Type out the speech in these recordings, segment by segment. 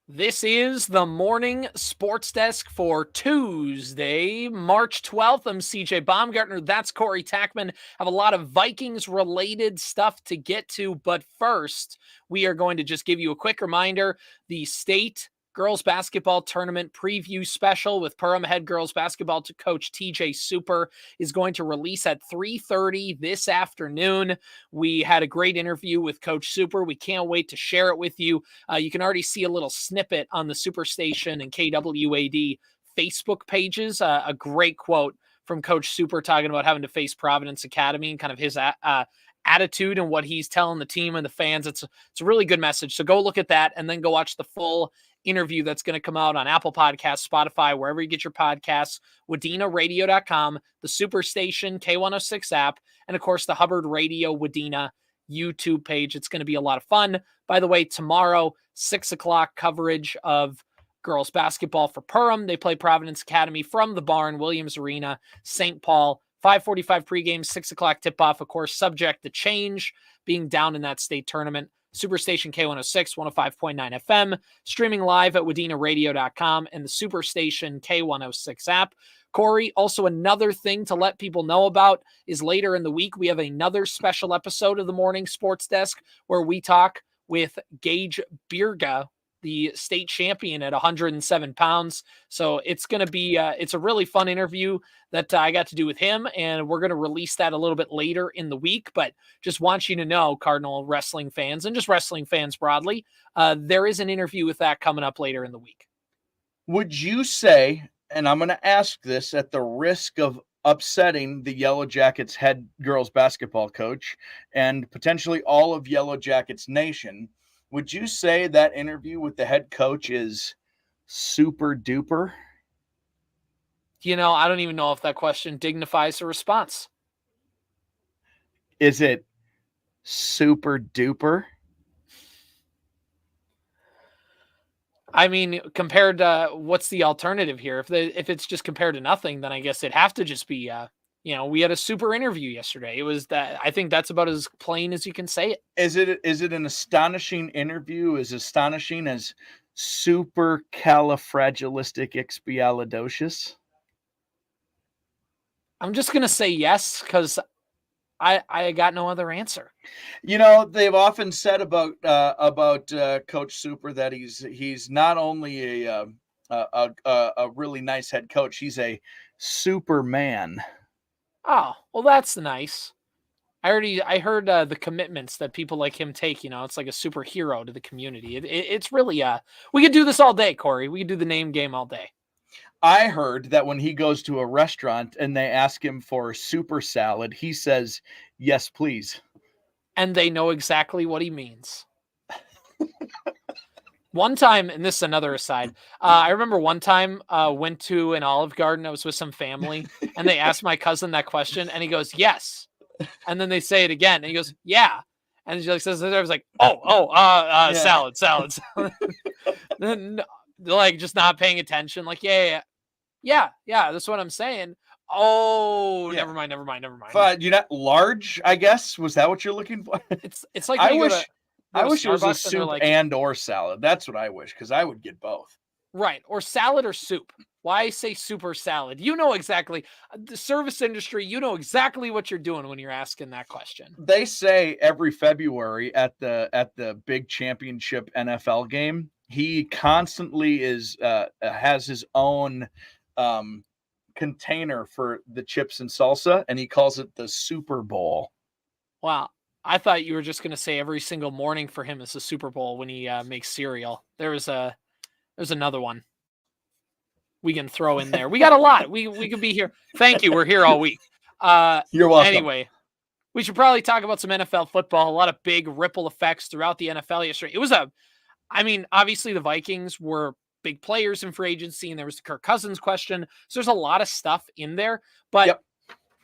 This is the morning sports desk for Tuesday, March 12th. I'm CJ Baumgartner. That's Corey Tackman. Have a lot of Vikings related stuff to get to, but first, we are going to just give you a quick reminder. The state girls basketball tournament preview special with Perham head girls basketball coach TJ Super is going to release at 3:30 this afternoon. We had a great interview with Coach Super. We can't wait to share it with you. You can already see a little snippet on the Superstation and KWAD Facebook pages. A great quote from Coach Super talking about having to face Providence Academy and kind of his attitude and what he's telling the team and the fans. It's a really good message. So go look at that and then go watch the full interview that's going to come out on Apple Podcasts, Spotify, wherever you get your podcasts, Radio-Wadena.com, the Superstation K106 app, and of course the Hubbard Radio Wadena YouTube page. It's going to be a lot of fun. By the way, tomorrow, 6 o'clock coverage of girls basketball for Perham. They play Providence Academy from the barn, Williams Arena, St. Paul. 5:45 pregame, 6 o'clock tip-off, of course, subject to change, being down in that state tournament. Superstation K106, 105.9 FM, streaming live at WadenaRadio.com and the Superstation K106 app. Corey, also another thing to let people know about is later in the week, we have another special episode of the Morning Sports Desk where we talk with Gage Birga, the state champion at 107 pounds. So it's going to be, it's a really fun interview that I got to do with him, and we're going to release that a little bit later in the week. But just want you to know, Cardinal wrestling fans and just wrestling fans broadly, there is an interview with that coming up later in the week. Would you say, and I'm going to ask this at the risk of upsetting the Yellow Jackets head girls basketball coach and potentially all of Yellow Jackets Nation, would you say that interview with the head coach is super duper? You know, I don't even know if that question dignifies a response. Is it super duper? I mean, compared to what's the alternative here? If it's just compared to nothing, then I guess it'd have to just be, we had a super interview yesterday. It was that. I think that's about as plain as you can say it. Is it an astonishing interview? As astonishing as supercalifragilisticexpialidocious? I'm just gonna say yes because I got no other answer. You know, they've often said about Coach Super that he's not only a really nice head coach, he's a Superman. Oh, well, that's nice. I heard the commitments that people like him take. It's like a superhero to the community. It's really we could do this all day, Corey. We could do the name game all day. I heard that when he goes to a restaurant and they ask him for super salad, he says, "Yes, please." And they know exactly what he means. One time, and this is another aside, I remember one time went to an Olive Garden. I was with some family, and they asked my cousin that question, and he goes, "Yes." And then they say it again, and he goes, "Yeah." And he says, "I was like, yeah. salad." Then like just not paying attention, like, yeah, that's what I'm saying. Oh, yeah. Never mind. You're not large, I guess. Was that what you're looking for? It's like I wish it was a soup like, and or salad. That's what I wish, because I would get both. Right, or salad or soup. Why say super salad? You know exactly, the service industry, you know exactly what you're doing when you're asking that question. They say every February at the big championship NFL game, he constantly has his own container for the chips and salsa, and he calls it the Super Bowl. Wow. I thought you were just going to say every single morning for him is the Super Bowl when he makes cereal. There's another one we can throw in there. We got a lot. We could be here. Thank you. We're here all week. You're welcome. Anyway, we should probably talk about some NFL football. A lot of big ripple effects throughout the NFL yesterday. It was obviously the Vikings were big players in free agency, and there was the Kirk Cousins question. So there's a lot of stuff in there. But yep.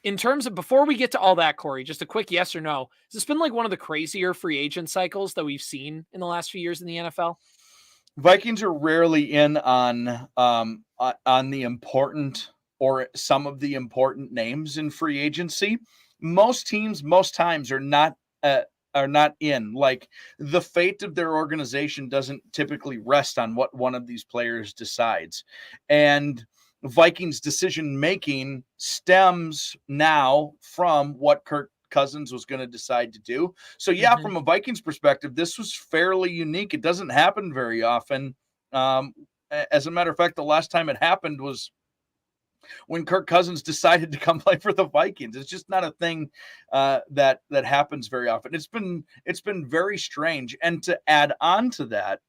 In terms of, before we get to all that, Corey, just a quick yes or no. Has this been like one of the crazier free agent cycles that we've seen in the last few years in the NFL? Vikings are rarely in on the important or some of the important names in free agency. Most teams, most times, are not are not in. Like, the fate of their organization doesn't typically rest on what one of these players decides. And Vikings decision making stems now from what Kirk Cousins was going to decide to do. So yeah, Mhm. from a Vikings perspective, this was fairly unique. It doesn't happen very often. As a matter of fact, the last time it happened was when Kirk Cousins decided to come play for the Vikings. It's just not a thing that happens very often. It's been very strange. And to add on to that,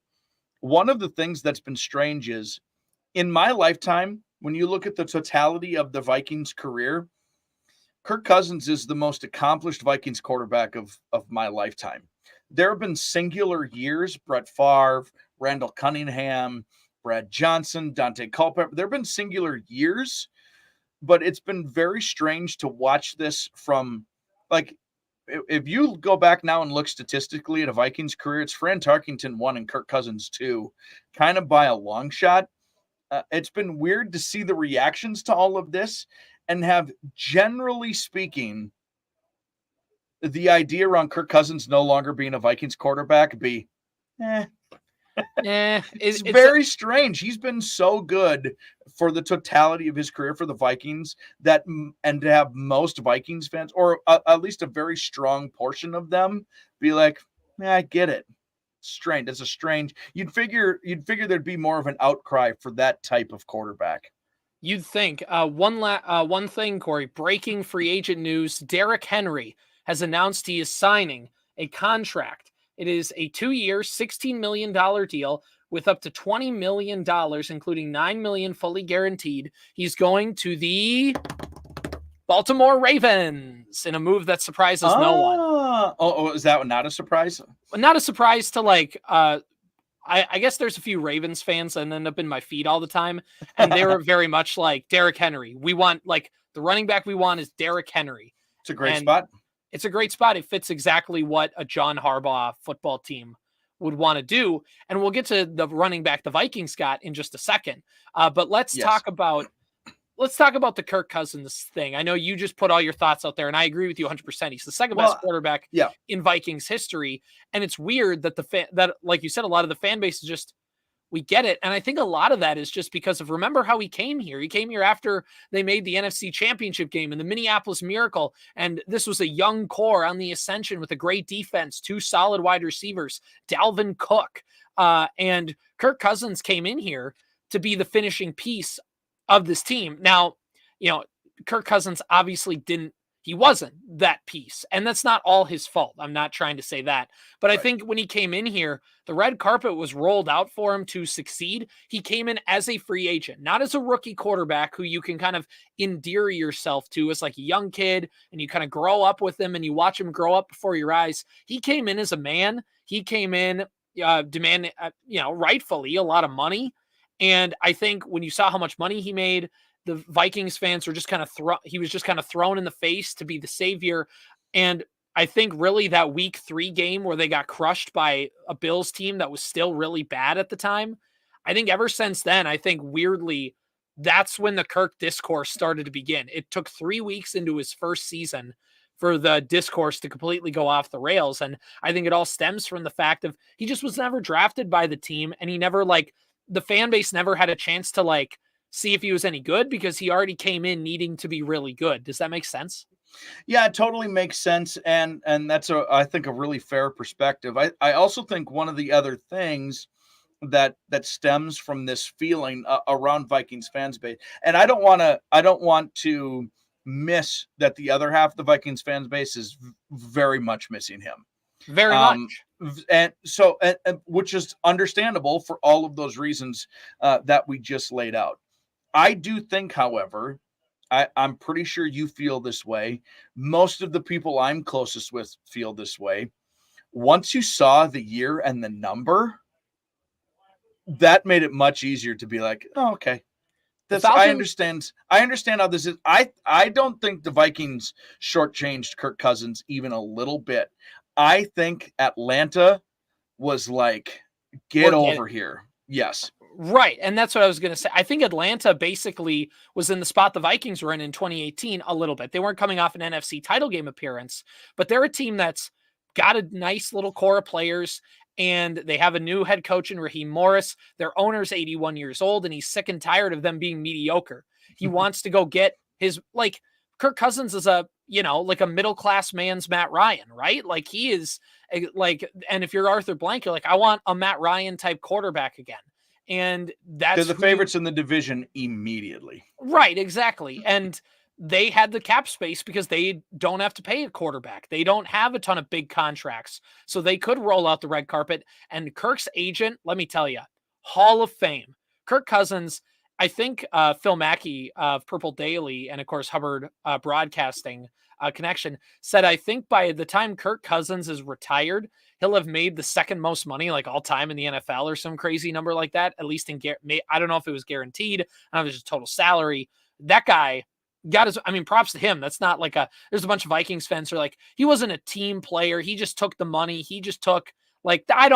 one of the things that's been strange is, in my lifetime, when you look at the totality of the Vikings career, Kirk Cousins is the most accomplished Vikings quarterback of my lifetime. There have been singular years, Brett Favre, Randall Cunningham, Brad Johnson, Dante Culpepper. There have been singular years, but it's been very strange to watch this from, like, if you go back now and look statistically at a Vikings career, it's Fran Tarkington 1 and Kirk Cousins 2, kind of by a long shot. It's been weird to see the reactions to all of this and have, generally speaking, the idea around Kirk Cousins no longer being a Vikings quarterback be, it's very strange. He's been so good for the totality of his career for the Vikings that, and to have most Vikings fans, or at least a very strong portion of them, be like, I get it. Strange. It's a strange. You'd figure there'd be more of an outcry for that type of quarterback. You'd think. One thing, Corey, breaking free agent news. Derrick Henry has announced he is signing a contract. It is a 2-year, $16 million deal with up to $20 million, including $9 million fully guaranteed. He's going to the Baltimore Ravens in a move that surprises no one. Oh, is that not a surprise? Not a surprise to, like, I guess there's a few Ravens fans that end up in my feed all the time, and they were very much like, Derrick Henry. We want, like, the running back we want is Derrick Henry. It's a great spot. It's a great spot. It fits exactly what a John Harbaugh football team would want to do. And we'll get to the running back the Vikings got in just a second. But let's talk about the Kirk Cousins thing. I know you just put all your thoughts out there, and I agree with you 100%. He's the second best quarterback in Vikings history. And it's weird that that, like you said, a lot of the fan base is just, we get it. And I think a lot of that is just because of, remember how he came here. He came here after they made the NFC Championship game and the Minneapolis Miracle. And this was a young core on the ascension with a great defense, 2 solid wide receivers, Dalvin Cook. And Kirk Cousins came in here to be the finishing piece of this team. Now, Kirk Cousins obviously he wasn't that piece, and that's not all his fault. I'm not trying to say that, but right. I think when he came in here, the red carpet was rolled out for him to succeed. He came in as a free agent, not as a rookie quarterback who you can kind of endear yourself to as like a young kid, and you kind of grow up with him and you watch him grow up before your eyes. He came in as a man. He came in demanding, rightfully a lot of money. And I think when you saw how much money he made, the Vikings fans were just kind of he was just kind of thrown in the face to be the savior. And I think really that week 3 game where they got crushed by a Bills team that was still really bad at the time, I think ever since then, I think weirdly, that's when the Kirk discourse started to begin. It took 3 weeks into his first season for the discourse to completely go off the rails. And I think it all stems from the fact of he just was never drafted by the team, and he never, like, the fan base never had a chance to, like, see if he was any good because he already came in needing to be really good. Does that make sense? Yeah, it totally makes sense. And that's I think a really fair perspective. I also think one of the other things that stems from this feeling around Vikings fans base, and I don't want to miss that the other half of the Vikings fans base is very much missing him. Very much. And so, which is understandable for all of those reasons that we just laid out. I do think, however, I'm pretty sure you feel this way. Most of the people I'm closest with feel this way. Once you saw the year and the number, that made it much easier to be like, oh, okay. I understand how this is. I don't think the Vikings shortchanged Kirk Cousins even a little bit. I think Atlanta was like, get over here. Yes. Right. And that's what I was going to say. I think Atlanta basically was in the spot the Vikings were in 2018 a little bit. They weren't coming off an NFC title game appearance, but they're a team that's got a nice little core of players, and they have a new head coach in Raheem Morris. Their owner's 81 years old, and he's sick and tired of them being mediocre. He wants to go get his, like, Kirk Cousins is a, like a middle-class man's Matt Ryan, right? Like, he is like, and if you're Arthur Blank, you're like, I want a Matt Ryan type quarterback again. And that's they're the favorites in the division immediately. Right, exactly. And they had the cap space because they don't have to pay a quarterback. They don't have a ton of big contracts. So they could roll out the red carpet. And Kirk's agent, let me tell you, Hall of Fame. Kirk Cousins, I think Phil Mackey of Purple Daily and, of course, Hubbard Broadcasting Connection said, I think by the time Kirk Cousins is retired, he'll have made the second most money like all time in the NFL or some crazy number like that, at least in, I don't know if it was guaranteed. I don't know if it was just total salary. That guy got his, props to him. That's not like there's a bunch of Vikings fans who are like, he wasn't a team player. He just took the money. He just took, like, I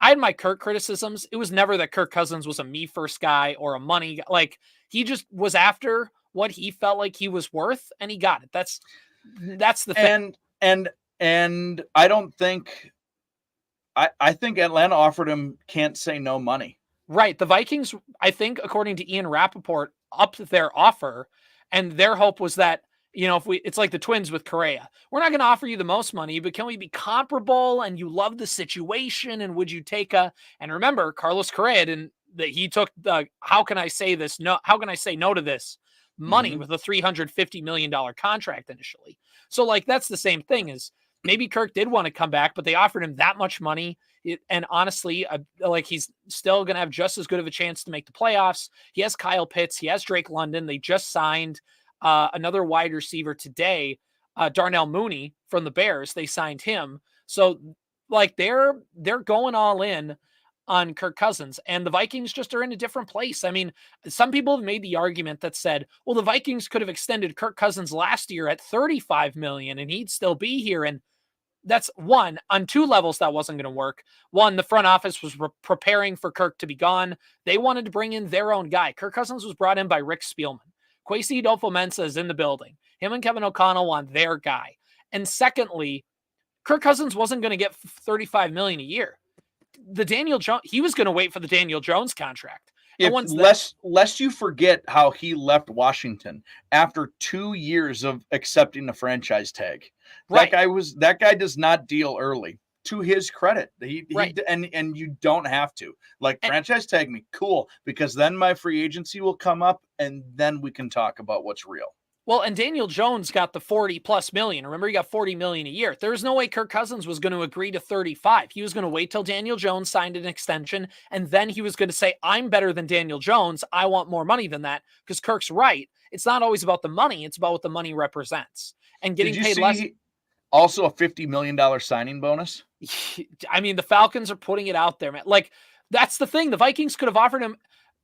had my Kirk criticisms. It was never that Kirk Cousins was a me first guy or a money guy. Like, he just was after what he felt like he was worth, and he got it. That's the thing. And I don't think, I think Atlanta offered him can't say no money. Right. The Vikings, I think, according to Ian Rappaport, upped their offer, and their hope was that, it's like the Twins with Correa. We're not going to offer you the most money, but can we be comparable? And you love the situation, and would you take and remember, Carlos Correa he took the, how can I say no to this money with a $350 million contract initially. So, like, that's the same thing as maybe Kirk did want to come back, but they offered him that much money. And honestly, like, he's still going to have just as good of a chance to make the playoffs. He has Kyle Pitts. He has Drake London. They just signed another wide receiver today, Darnell Mooney from the Bears. They signed him. So, like, they're going all in on Kirk Cousins, and the Vikings just are in a different place. Some people have made the argument that said, well, the Vikings could have extended Kirk Cousins last year at $35 million and he'd still be here. And that's one, on two levels that wasn't going to work. One, the front office was preparing for Kirk to be gone. They wanted to bring in their own guy. Kirk Cousins was brought in by Rick Spielman. Kwesi Adolfo-Mensah is in the building. Him and Kevin O'Connell want their guy. And secondly, Kirk Cousins wasn't going to get $35 million a year. The Daniel Jones, he was going to wait for the Daniel Jones contract. Lest you forget how he left Washington after 2 years of accepting the franchise tag. Right. That guy does not deal early. To his credit, and you don't have to, franchise tag me, cool, because then my free agency will come up, and then we can talk about what's real. Well, and Daniel Jones got the 40 plus million. Remember, he got 40 million a year. There's no way Kirk Cousins was going to agree to 35. He was going to wait till Daniel Jones signed an extension, and then he was going to say, I'm better than Daniel Jones. I want more money than that, because Kirk's right. It's not always about the money. It's about what the money represents. And getting paid less. Also a $50 million signing bonus? The Falcons are putting it out there, man. Like, that's the thing. The Vikings could have offered him.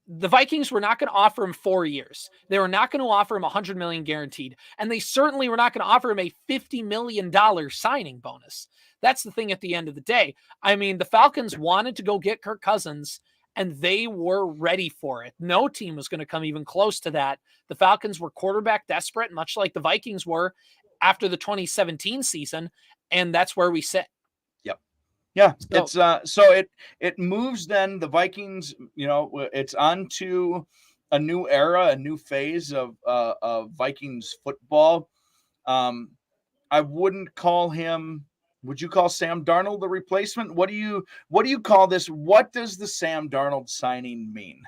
The Vikings were not going to offer him 4 years. They were not going to offer him $100 million guaranteed. And they certainly were not going to offer him a $50 million signing bonus. That's the thing at the end of the day. The Falcons wanted to go get Kirk Cousins, and they were ready for it. No team was going to come even close to that. The Falcons were quarterback desperate, much like the Vikings were after the 2017 season. And that's where we sit. Yeah, it moves then the Vikings, it's on to a new era, a new phase of Vikings football. I wouldn't call him, would you call Sam Darnold the replacement? What do you call this? What does the Sam Darnold signing mean?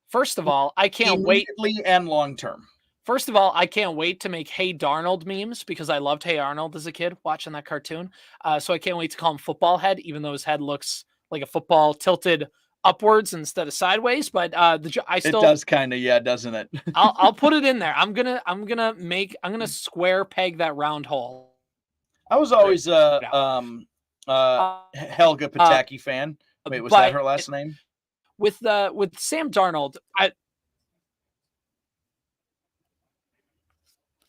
First of all, I can't wait. Immediately and long term. First of all, I can't wait to make Hey Darnold memes, because I loved Hey Arnold as a kid watching that cartoon. So I can't wait to call him Football Head, even though his head looks like a football tilted upwards instead of sideways. But it does kind of, yeah, doesn't it? I'll put it in there. I'm gonna square peg that round hole. I was always a Helga Pataki fan. Wait, was that her last name? With Sam Darnold,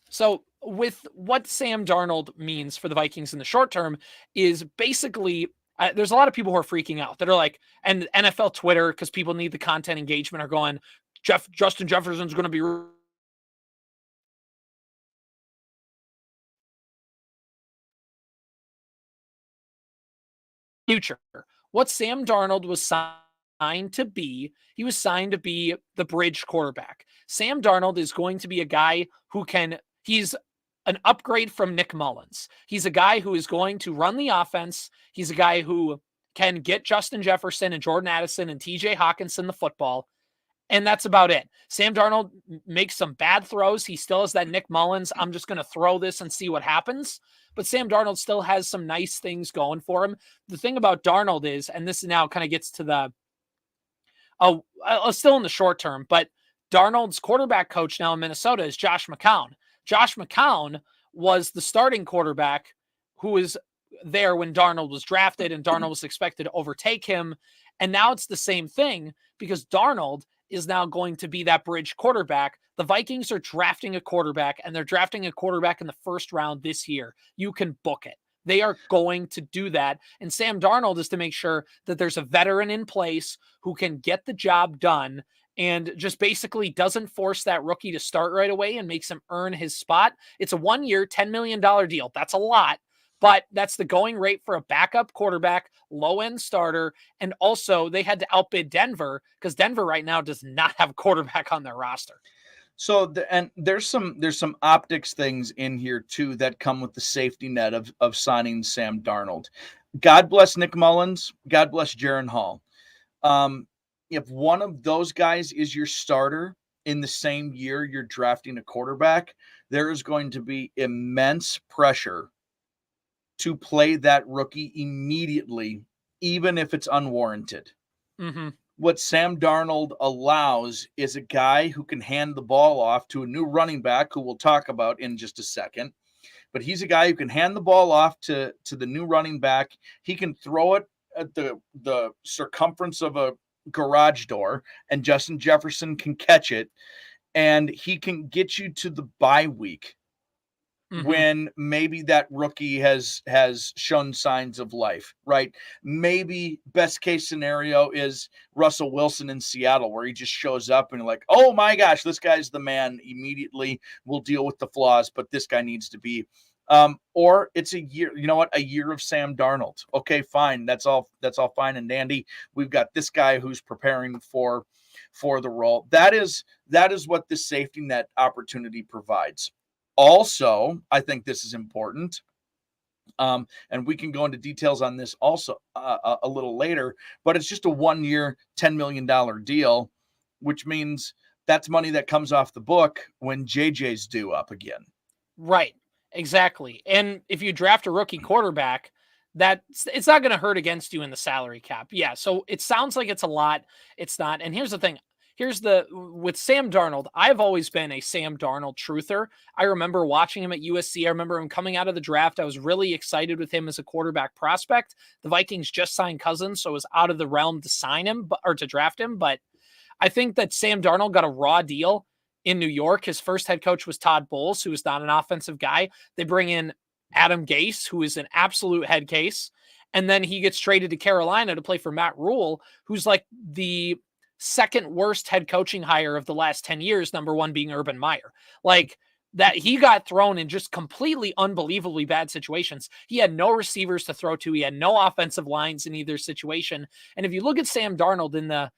So with what Sam Darnold means for the Vikings in the short term is basically there's a lot of people who are freaking out that are like, and NFL Twitter, because people need the content engagement, are going, Justin Jefferson's going to be future. What Sam Darnold was signed to be, he was signed to be the bridge quarterback. Sam Darnold is going to be a guy he's an upgrade from Nick Mullins. He's a guy who is going to run the offense. He's a guy who can get Justin Jefferson and Jordan Addison and TJ Hawkinson the football. And that's about it. Sam Darnold makes some bad throws. He still has that Nick Mullins, I'm just going to throw this and see what happens. But Sam Darnold still has some nice things going for him. The thing about Darnold is, and this now kind of gets to the, still in the short term, but Darnold's quarterback coach now in Minnesota is Josh McCown. Josh McCown was the starting quarterback who was there when Darnold was drafted, and Darnold was expected to overtake him. And now it's the same thing because Darnold is now going to be that bridge quarterback. The Vikings are drafting a quarterback, and they're drafting a quarterback in the first round this year. You can book it. They are going to do that. And Sam Darnold is to make sure that there's a veteran in place who can get the job done and just basically doesn't force that rookie to start right away and makes him earn his spot. It's a 1-year, $10 million deal. That's a lot, but that's the going rate for a backup quarterback, low-end starter. And also they had to outbid Denver because Denver right now does not have a quarterback on their roster. So, and there's some optics things in here too that come with the safety net of signing Sam Darnold. God bless Nick Mullins. God bless Jaron Hall. If one of those guys is your starter in the same year you're drafting a quarterback, there is going to be immense pressure to play that rookie immediately, even if it's unwarranted. Mm-hmm. What Sam Darnold allows is a guy who can hand the ball off to a new running back who we'll talk about in just a second. But he's a guy who can hand the ball off to the new running back. He can throw it at the circumference of a garage door, and Justin Jefferson can catch it, and he can get you to the bye week when maybe that rookie has shown signs of life, right? Maybe best case scenario is Russell Wilson in Seattle, where he just shows up and you're like, oh my gosh, this guy's the man. Immediately we'll deal with the flaws, but this guy needs to be. Or it's a year, you know what? A year of Sam Darnold. Okay, fine. That's all fine and dandy. We've got this guy who's preparing for the role. That is what the safety net opportunity provides. Also, I think this is important, and we can go into details on this also a little later, but it's just a 1-year, $10 million deal, which means that's money that comes off the book when JJ's due up again. Right, exactly. And if you draft a rookie quarterback, it's not going to hurt against you in the salary cap. Yeah, so it sounds like it's a lot. It's not. And here's the thing. With Sam Darnold, I've always been a Sam Darnold truther. I remember watching him at USC. I remember him coming out of the draft. I was really excited with him as a quarterback prospect. The Vikings just signed Cousins, so it was out of the realm to sign him or to draft him. But I think that Sam Darnold got a raw deal in New York. His first head coach was Todd Bowles, who was not an offensive guy. They bring in Adam Gase, who is an absolute head case. And then he gets traded to Carolina to play for Matt Rule, who's like the second worst head coaching hire of the last 10 years, number one being Urban Meyer. Like that, he got thrown in just completely unbelievably bad situations. He had no receivers to throw to. He had no offensive lines in either situation. And if you look at Sam Darnold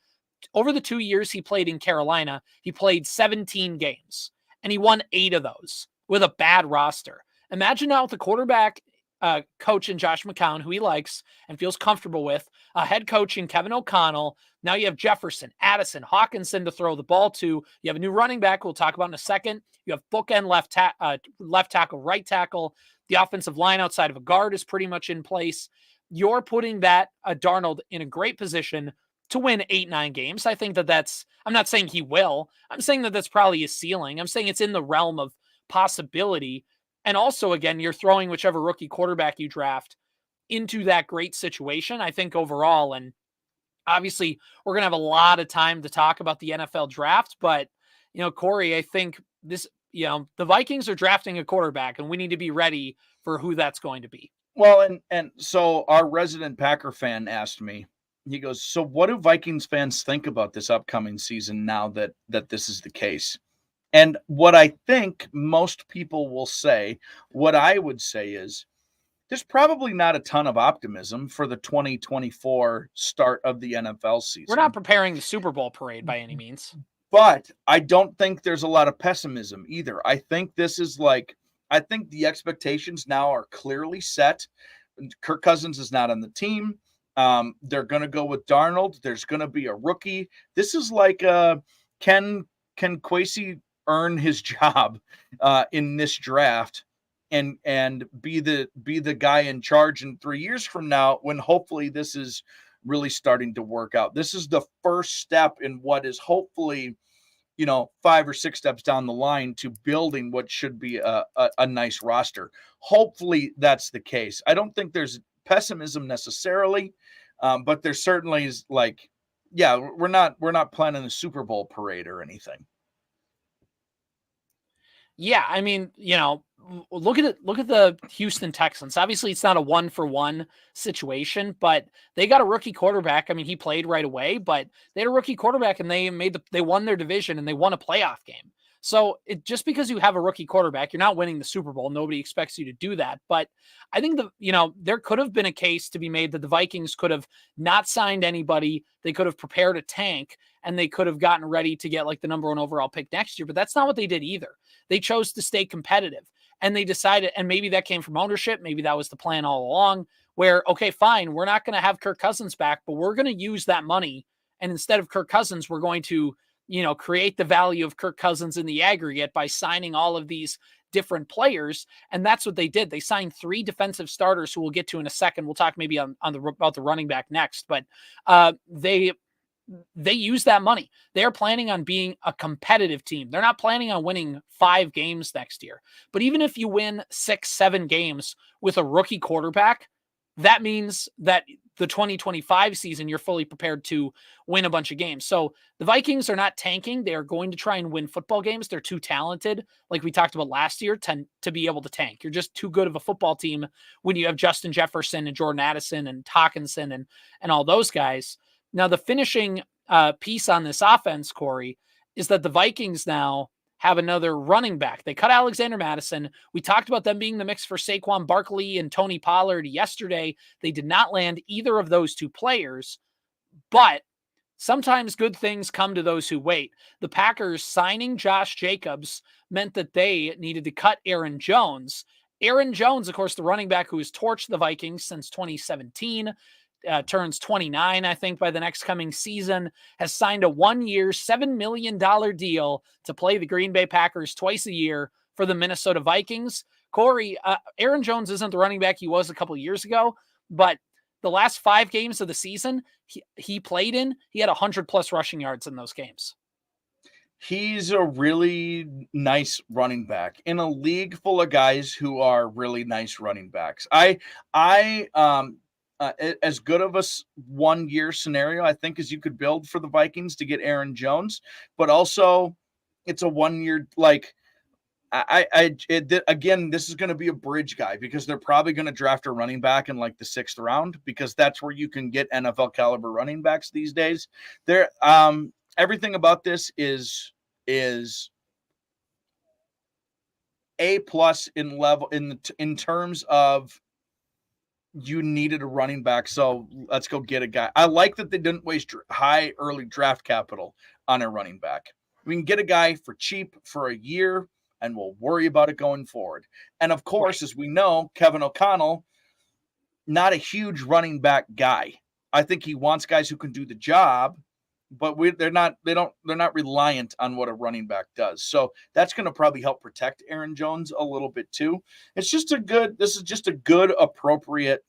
over the 2 years he played in Carolina, he played 17 games and he won 8 of those with a bad roster. Imagine now with the quarterback coach in Josh McCown, who he likes and feels comfortable with, a head coach in Kevin O'Connell. Now you have Jefferson, Addison, Hawkinson to throw the ball to. You have a new running back we'll talk about in a second. You have bookend left tackle, right tackle. The offensive line outside of a guard is pretty much in place. You're putting that Darnold in a great position to win 8-9 games. I think that's, I'm not saying he will. I'm saying that that's probably his ceiling. I'm saying it's in the realm of possibility. And also, again, you're throwing whichever rookie quarterback you draft into that great situation, I think, overall. And obviously, we're going to have a lot of time to talk about the NFL draft. But, Corey, I think the Vikings are drafting a quarterback, and we need to be ready for who that's going to be. Well, and so our resident Packer fan asked me, he goes, so what do Vikings fans think about this upcoming season now that this is the case? And what I think most people will say, what I would say is, there's probably not a ton of optimism for the 2024 start of the NFL season. We're not preparing the Super Bowl parade by any means. But I don't think there's a lot of pessimism either. I think this is I think the expectations now are clearly set. Kirk Cousins is not on the team. They're going to go with Darnold. There's going to be a rookie. This is like, can Kwesi earn his job in this draft and be the guy in charge in 3 years from now, when hopefully this is really starting to work out. This is the first step in what is hopefully, 5 or 6 steps down the line to building what should be a nice roster. Hopefully that's the case. I don't think there's pessimism necessarily, but there certainly is we're not planning a Super Bowl parade or anything. Yeah, I mean, look at the Houston Texans. Obviously, it's not a 1-for-1 situation, but they got a rookie quarterback. I mean, he played right away, but they had a rookie quarterback and they won their division and they won a playoff game. So just because you have a rookie quarterback, you're not winning the Super Bowl. Nobody expects you to do that. But I think there could have been a case to be made that the Vikings could have not signed anybody. They could have prepared a tank and they could have gotten ready to get like the number 1 overall pick next year. But that's not what they did either. They chose to stay competitive and they decided, and maybe that came from ownership. Maybe that was the plan all along where, okay, fine, we're not going to have Kirk Cousins back, but we're going to use that money. And instead of Kirk Cousins, we're going to create the value of Kirk Cousins in the aggregate by signing all of these different players. And that's what they did. They signed 3 defensive starters who we'll get to in a second. We'll talk maybe about the running back next, but they use that money. They're planning on being a competitive team. They're not planning on winning 5 games next year. But even if you win 6, 7 games with a rookie quarterback, that means that the 2025 season, you're fully prepared to win a bunch of games. So the Vikings are not tanking. They are going to try and win football games. They're too talented, like we talked about last year, to be able to tank. You're just too good of a football team when you have Justin Jefferson and Jordan Addison and Hawkinson and all those guys. Now, the finishing piece on this offense, Corey, is that the Vikings now have another running back. They cut Alexander Mattison. We talked about them being in the mix for Saquon Barkley and Tony Pollard yesterday. They did not land either of those 2 players, but sometimes good things come to those who wait. The Packers signing Josh Jacobs meant that they needed to cut Aaron Jones. Aaron Jones, of course, the running back who has torched the Vikings since 2017, turns 29, I think, by the next coming season, has signed a 1-year, $7 million deal to play the Green Bay Packers twice a year for the Minnesota Vikings. Corey, Aaron Jones isn't the running back he was a couple years ago, but the last 5 games of the season he played in, he had 100+ rushing yards in those games. He's a really nice running back in a league full of guys who are really nice running backs. As good of a 1-year scenario, I think, as you could build for the Vikings to get Aaron Jones, but also it's a 1-year, again, this is going to be a bridge guy because they're probably going to draft a running back in like the 6th round because that's where you can get NFL caliber running backs these days. Everything about this is A+ in level in terms of you needed a running back, so let's go get a guy. I like that they didn't waste high early draft capital on a running back. We can get a guy for cheap for a year, and we'll worry about it going forward. And of course, as we know, Kevin O'Connell, not a huge running back guy. I think he wants guys who can do the job, but they're not reliant on what a running back does. So that's going to probably help protect Aaron Jones a little bit too. This is just a good, appropriate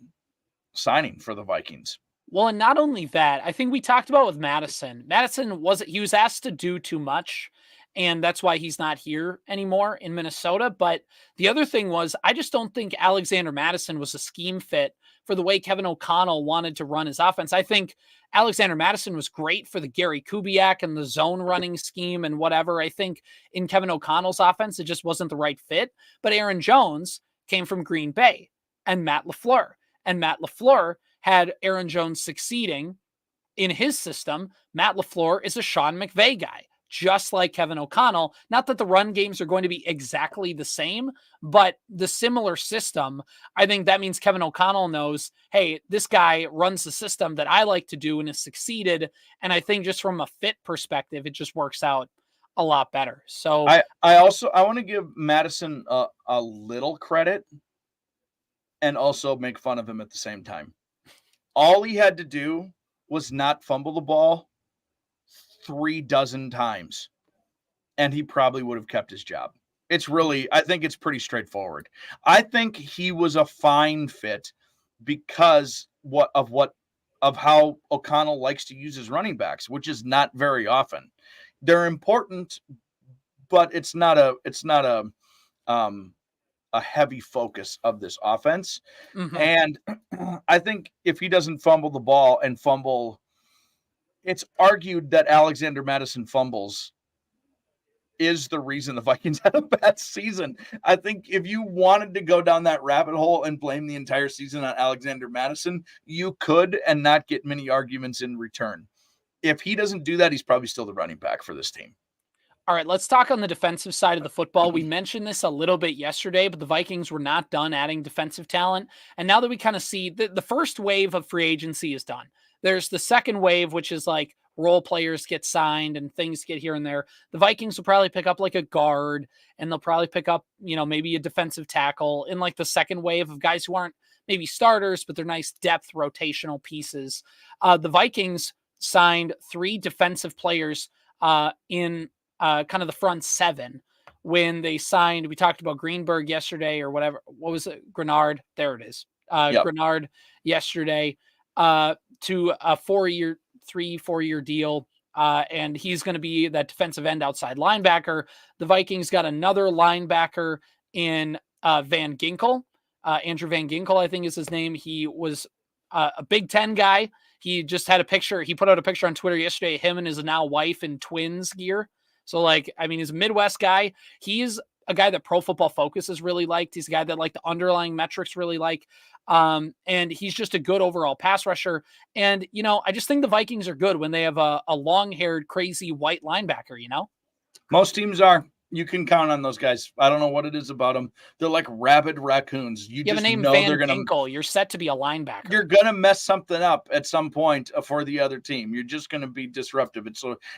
signing for the Vikings. Well, and not only that, I think we talked about with Madison. Madison he was asked to do too much, and that's why he's not here anymore in Minnesota. But the other thing was, I just don't think Alexander Mattison was a scheme fit for the way Kevin O'Connell wanted to run his offense. I think Alexander Mattison was great for the Gary Kubiak and the zone running scheme and whatever. I think in Kevin O'Connell's offense, it just wasn't the right fit. But Aaron Jones came from Green Bay and Matt LaFleur. And Matt LaFleur had Aaron Jones succeeding in his system. Matt LaFleur is a Sean McVay guy. just like Kevin O'Connell. Not that the run games are going to be exactly the same, but the similar system. I think that means Kevin O'Connell knows, hey, this guy runs the system that I like to do and has succeeded. And I think just from a fit perspective, it just works out a lot better. So I want to give Madison a little credit and also make fun of him at the same time. All he had to do was not fumble the ball 36 times, and he probably would have kept his job. I think it's pretty straightforward. I think he was a fine fit because of how O'Connell likes to use his running backs, which is not very often. They're important, but it's not a heavy focus of this offense. mm-hmm. And I think if he doesn't fumble the ball and fumble, it's argued that Alexander Madison fumbles is the reason the Vikings had a bad season. I think if you wanted to go down that rabbit hole and blame the entire season on Alexander Madison, you could and not get many arguments in return. If he doesn't do that, he's probably still the running back for this team. All right, let's talk on the defensive side of the football. We mentioned this a little bit yesterday, but the Vikings were not done adding defensive talent. And now that we kind of see the first wave of free agency is done. There's the second wave, which is like role players get signed and things get here and there. The Vikings will probably pick up like a guard, and they'll probably pick up, maybe a defensive tackle in like the second wave of guys who aren't maybe starters, but they're nice depth rotational pieces. The Vikings signed 3 defensive players in kind of the front 7 when they signed. We talked about Greenberg yesterday or whatever. What was it? Grenard. There it is. Yep. Grenard yesterday to a 4-year deal. And he's going to be that defensive end outside linebacker. The Vikings got another linebacker in Van Ginkel. Andrew Van Ginkel, I think is his name. He was a Big Ten guy. He just had a picture. He put out a picture on Twitter yesterday, him and his now wife in Twins gear. So, he's a Midwest guy. He's a guy that Pro Football Focus has really liked. He's a guy that the underlying metrics really like. And he's just a good overall pass rusher. And, I just think the Vikings are good when they have a long-haired, crazy white linebacker, Most teams are. You can count on those guys. I don't know what it is about them. They're like rabid raccoons. You have just a name know Van they're going to. You're set to be a linebacker. You're going to mess something up at some point for the other team. You're just going to be disruptive.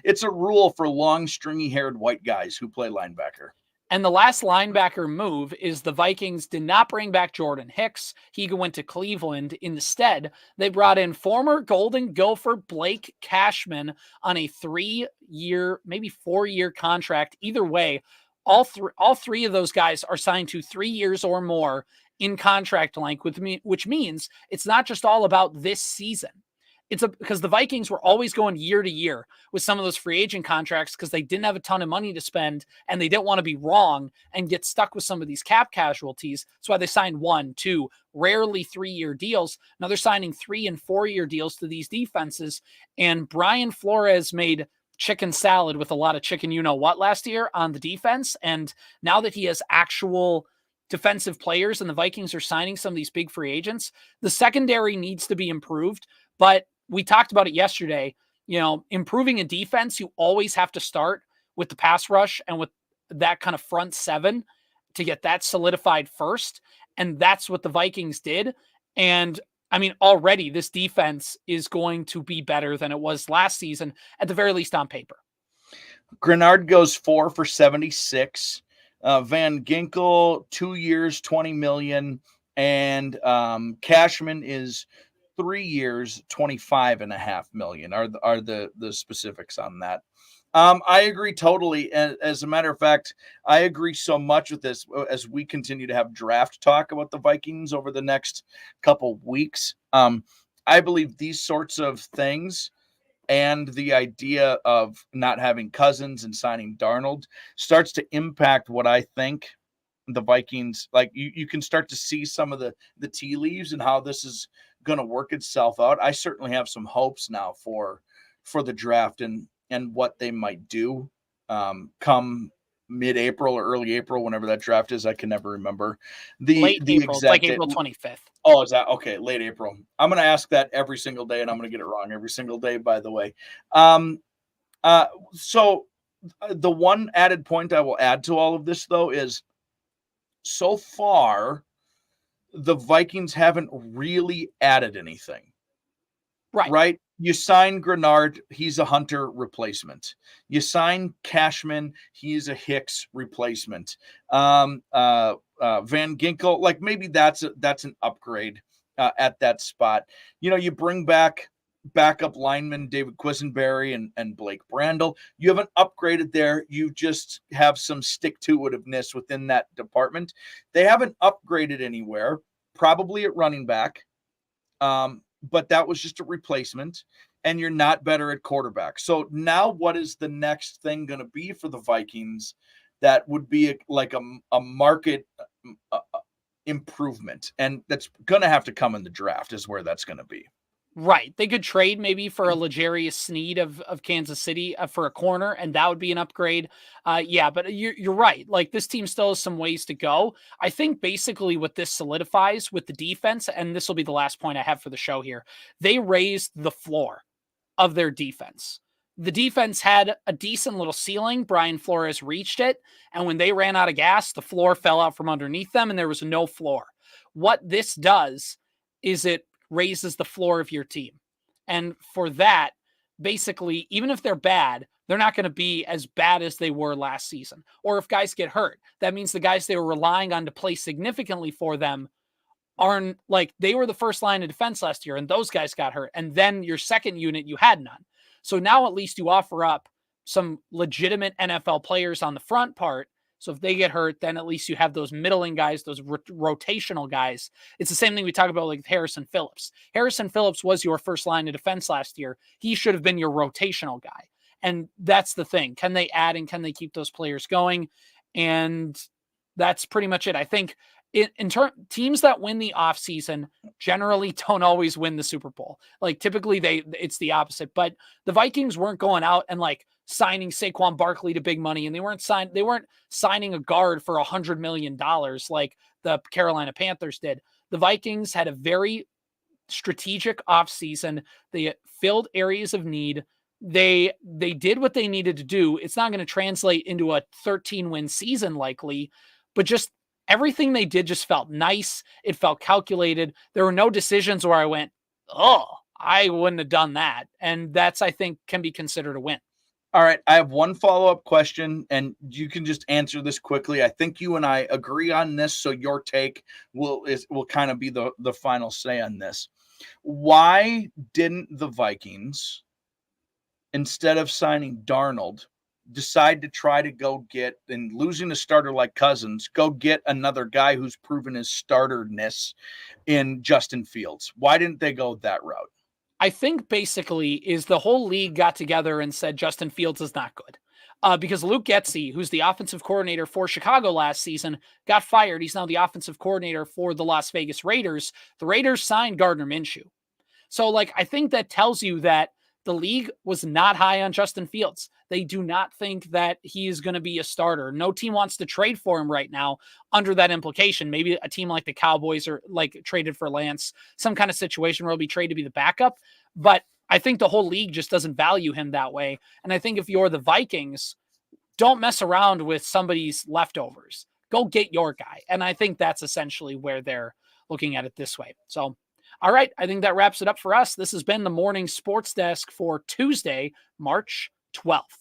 It's a rule for long, stringy-haired white guys who play linebacker. And the last linebacker move is the Vikings did not bring back Jordan Hicks. He went to Cleveland. Instead, they brought in former Golden Gopher Blake Cashman on a 3-year, maybe 4-year contract. Either way, all three of those guys are signed to 3 years or more in contract length, which means it's not just all about this season. Because the Vikings were always going year to year with some of those free agent contracts because they didn't have a ton of money to spend and they didn't want to be wrong and get stuck with some of these cap casualties. That's why they signed 1, 2, rarely 3-year deals. Now they're signing 3- and 4-year deals to these defenses. And Brian Flores made chicken salad with a lot of chicken you-know-what last year on the defense. And now that he has actual defensive players and the Vikings are signing some of these big free agents, the secondary needs to be improved. But we talked about it yesterday, improving a defense, you always have to start with the pass rush and with that kind of front 7 to get that solidified first. And that's what the Vikings did. And already this defense is going to be better than it was last season, at the very least on paper. Grenard goes 4 for 76. Van Ginkel, 2 years, $20 million. And Cashman is 3 years, $25.5 million are the specifics on that. I agree totally. As a matter of fact, I agree so much with this as we continue to have draft talk about the Vikings over the next couple weeks. I believe these sorts of things and the idea of not having Cousins and signing Darnold starts to impact what I think the Vikings, you can start to see some of the tea leaves and how this is going to work itself out. I certainly have some hopes now for the draft and what they might do come mid-April or early April, whenever that draft is. I can never remember late April, exact April 25th. Oh, is that okay? Late April. I'm going to ask that every single day, and I'm going to get it wrong every single day, by the way. So The one added point I will add to all of this, though, is so far the Vikings haven't really added anything. Right? You sign Grenard, he's a Hunter replacement. You sign Cashman, he's a Hicks replacement. Van Ginkel, like maybe that's an upgrade at that spot. You bring back backup lineman David Quisenberry and Blake Brandel. You haven't upgraded there. You just have some stick-to-itiveness within that department. They haven't upgraded anywhere, probably at running back. But that was just a replacement, and you're not better at quarterback. So now what is the next thing going to be for the Vikings that would be a market improvement? And that's going to have to come in the draft is where that's going to be. Right. They could trade maybe for a L'Jarius Sneed of Kansas City for a corner, and that would be an upgrade. Yeah, but you're right. Like, this team still has some ways to go. I think basically what this solidifies with the defense, and this will be the last point I have for the show here, they raised the floor of their defense. The defense had a decent little ceiling. Brian Flores reached it, and when they ran out of gas, the floor fell out from underneath them, and there was no floor. What this does is it raises the floor of your team. And for that, basically, even if they're bad, they're not going to be as bad as they were last season. Or if guys get hurt, that means the guys they were relying on to play significantly for them aren't, like, they were the first line of defense last year and those guys got hurt. And then your second unit, you had none. So now at least you offer up some legitimate NFL players on the front part. So if they get hurt, then at least you have those middling guys, those rotational guys. It's the same thing we talk about like Harrison Phillips. Harrison Phillips was your first line of defense last year. He should have been your rotational guy. And that's the thing. Can they add and can they keep those players going? And that's pretty much it. I think teams that win the offseason generally don't always win the Super Bowl. Like, typically it's the opposite. But the Vikings weren't going out and like signing Saquon Barkley to big money, and they weren't signing a guard for $100 million like the Carolina Panthers did. The Vikings had a very strategic offseason. They filled areas of need. They did what they needed to do. It's not going to translate into a 13-win season likely, but just everything they did just felt nice. It felt calculated. There were no decisions where I went, oh, I wouldn't have done that. And that's, I think, can be considered a win. All right, I have one follow-up question, and you can just answer this quickly. I think you and I agree on this, so your take will kind of be the final say on this. Why didn't the Vikings, instead of signing Darnold, decide to try to go get, and losing a starter like Cousins, go get another guy who's proven his starterness in Justin Fields? Why didn't they go that route? I think basically is the whole league got together and said Justin Fields is not good. Because Luke Getsy, who's the offensive coordinator for Chicago last season, got fired. He's now the offensive coordinator for the Las Vegas Raiders. The Raiders signed Gardner Minshew. So, like, I think that tells you that the league was not high on Justin Fields. They do not think that he is going to be a starter. No team wants to trade for him right now under that implication. Maybe a team like the Cowboys are like traded for Lance, some kind of situation where he'll be traded to be the backup. But I think the whole league just doesn't value him that way. And I think if you're the Vikings, don't mess around with somebody's leftovers. Go get your guy. And I think that's essentially where they're looking at it this way. So, all right, I think that wraps it up for us. This has been the Morning Sports Desk for Tuesday, March 12th.